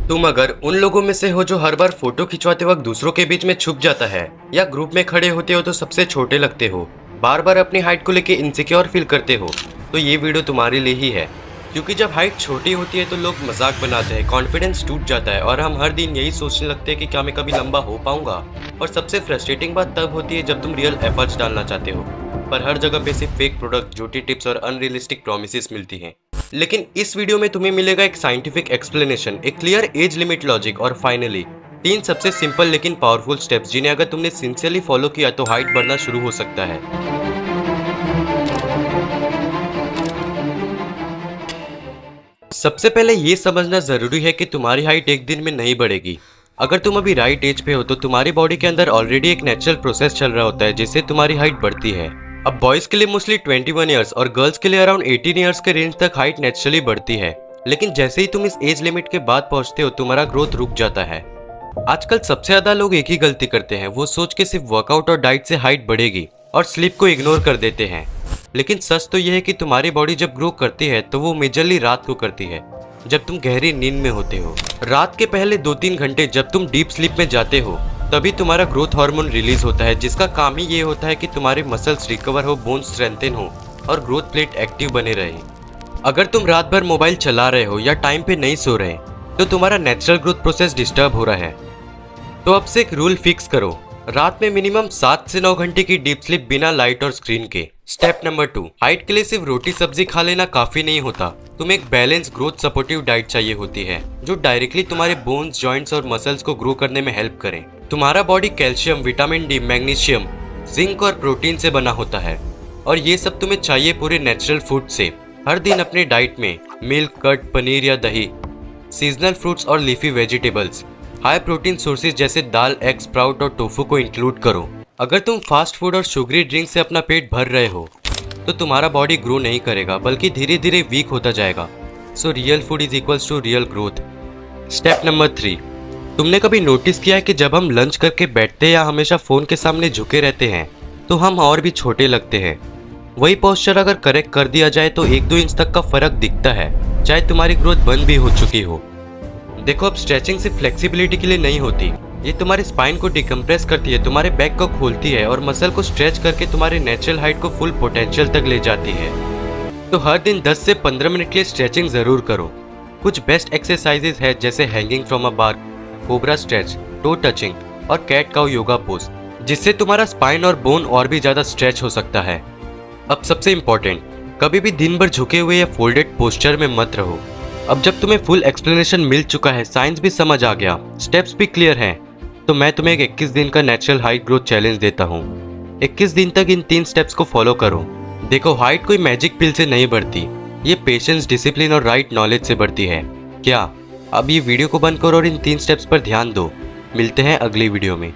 तुम अगर उन लोगों में से हो जो हर बार फोटो खिंचवाते वक्त दूसरों के बीच में छुप जाता है या ग्रुप में खड़े होते हो तो सबसे छोटे लगते हो, बार बार अपनी हाइट को लेके इनसिक्योर फील करते हो, तो ये वीडियो तुम्हारे लिए ही है। क्योंकि जब हाइट छोटी होती है तो लोग मजाक बनाते हैं, कॉन्फिडेंस टूट जाता है और हम हर दिन यही सोचने लगते हैं कि क्या मैं कभी लंबा हो पाऊंगा। और सबसे फ्रस्ट्रेटिंग बात तब होती है जब तुम रियल एफर्ट्स डालना चाहते हो पर हर जगह पे सिर्फ फेक प्रोडक्ट, झूठी टिप्स और अनरियलिस्टिक प्रॉमिसेस मिलती हैं। लेकिन इस वीडियो में तुम्हें मिलेगा एक साइंटिफिक एक्सप्लेनेशन, एक क्लियर एज लिमिट लॉजिक और फाइनली 3 सबसे सिंपल लेकिन पावरफुल स्टेप्स जिन्हें अगर तुमने सिंसियरली फॉलो किया तो हाइट बढ़ना शुरू हो सकता है। सबसे पहले ये समझना जरूरी है कि तुम्हारी हाइट एक दिन में नहीं बढ़ेगी। अगर तुम अभी राइट एज पे हो तो तुम्हारी बॉडी के अंदर ऑलरेडी एक नेचुरल प्रोसेस चल रहा होता है जिससे तुम्हारी हाइट बढ़ती है। अब बॉयज के लिए मोस्टली 21 ईयर्स और गर्ल्स के लिए अराउंड 18 ईयर्स के रेंज तक हाइट नेचुरली बढ़ती है। लेकिन जैसे ही तुम इस एज लिमिट के बाद पहुंचते हो तुम्हारा ग्रोथ रुक जाता है। आजकल सबसे ज्यादा लोग एक ही गलती करते हैं, वो सोच के सिर्फ वर्कआउट और डाइट से हाइट बढ़ेगी और स्लीप को इग्नोर कर देते हैं। लेकिन सच तो यह है कि तुम्हारी बॉडी जब ग्रो करती है तो वो मेजरली रात को करती है, जब तुम गहरी नींद में होते हो। रात के पहले 2-3 घंटे जब तुम डीप स्लीप में जाते हो तभी तुम्हारा ग्रोथ हार्मोन रिलीज होता है जिसका काम ही ये होता है कि तुम्हारे मसल्स रिकवर हो, बोन्स स्ट्रेंथन हो और ग्रोथ प्लेट एक्टिव बने रहे। अगर तुम रात भर मोबाइल चला रहे हो या टाइम पे नहीं सो रहे तो तुम्हारा नेचुरल ग्रोथ प्रोसेस डिस्टर्ब हो रहा है। तो अब से एक रूल फिक्स करो, रात में मिनिमम 7 से 9 घंटे की डीप स्लीप बिना लाइट और स्क्रीन के। स्टेप नंबर 2, हाइट के लिए सिर्फ रोटी सब्जी खा लेना काफी नहीं होता, तुम्हें एक बैलेंस ग्रोथ सपोर्टिव डाइट चाहिए होती है जो डायरेक्टली तुम्हारे बोन्स, जॉइंट्स और मसल्स को ग्रो करने में हेल्प करें। तुम्हारा body calcium, vitamin D, magnesium, zinc और प्रोटीन से बना होता है और ये सब तुम्हें चाहिए पूरे नेचुरल फूड से। हर दिन अपने डाइट में मिल्क, कर्ड, पनीर या दही, सीजनल फ्रूट्स और leafy vegetables, high protein sources जैसे दाल, एग, स्प्राउट और टोफू को इंक्लूड करो। अगर तुम फास्ट फूड और शुगरी ड्रिंक से अपना पेट भर रहे हो तो तुम्हारा बॉडी ग्रो नहीं करेगा बल्कि धीरे धीरे वीक होता जाएगा। So real food is equals to real growth. Step number 3, तुमने कभी नोटिस किया है कि जब हम लंच करके बैठते हैं या हमेशा फोन के सामने झुके रहते हैं तो हम और भी छोटे लगते हैं। वही पोस्चर अगर करेक्ट कर दिया जाए तो 1-2 इंच तक का फर्क दिखता है, चाहे तुम्हारी ग्रोथ बंद भी हो चुकी हो। देखो, अब स्ट्रेचिंग सिर्फ फ्लेक्सिबिलिटी के लिए नहीं होती, ये तुम्हारे स्पाइन को डिकम्प्रेस करती है, तुम्हारे बैक को खोलती है और मसल को स्ट्रेच करके तुम्हारे नेचुरल हाइट को फुल पोटेंशियल तक ले जाती है। तो हर दिन 10 से 15 मिनट के लिए स्ट्रेचिंग जरूर करो। कुछ बेस्ट एक्सरसाइजेज है जैसे hanging from a bar, cobra stretch, toe touching और कैट काउ योगा पोज, जिससे तुम्हारा स्पाइन और बोन और भी ज्यादा स्ट्रेच हो सकता है। अब सबसे इम्पोर्टेंट, कभी भी दिन भर झुके हुए या फोल्डेड पोस्चर में मत रहो। अब जब तुम्हें फुल एक्सप्लेनेशन मिल चुका है, साइंस भी समझ आ गया, स्टेप्स भी क्लियर हैं, तो मैं तुम्हें एक 21 दिन का नेचुरल हाइट ग्रोथ चैलेंज देता हूँ। 21 दिन तक इन 3 स्टेप्स को फॉलो करो। देखो, हाइट कोई मैजिक पिल से नहीं बढ़ती, ये पेशेंस, डिसिप्लिन और राइट नॉलेज से बढ़ती है। क्या अब ये वीडियो को बंद करो और इन 3 स्टेप्स पर ध्यान दो। मिलते हैं अगली वीडियो में।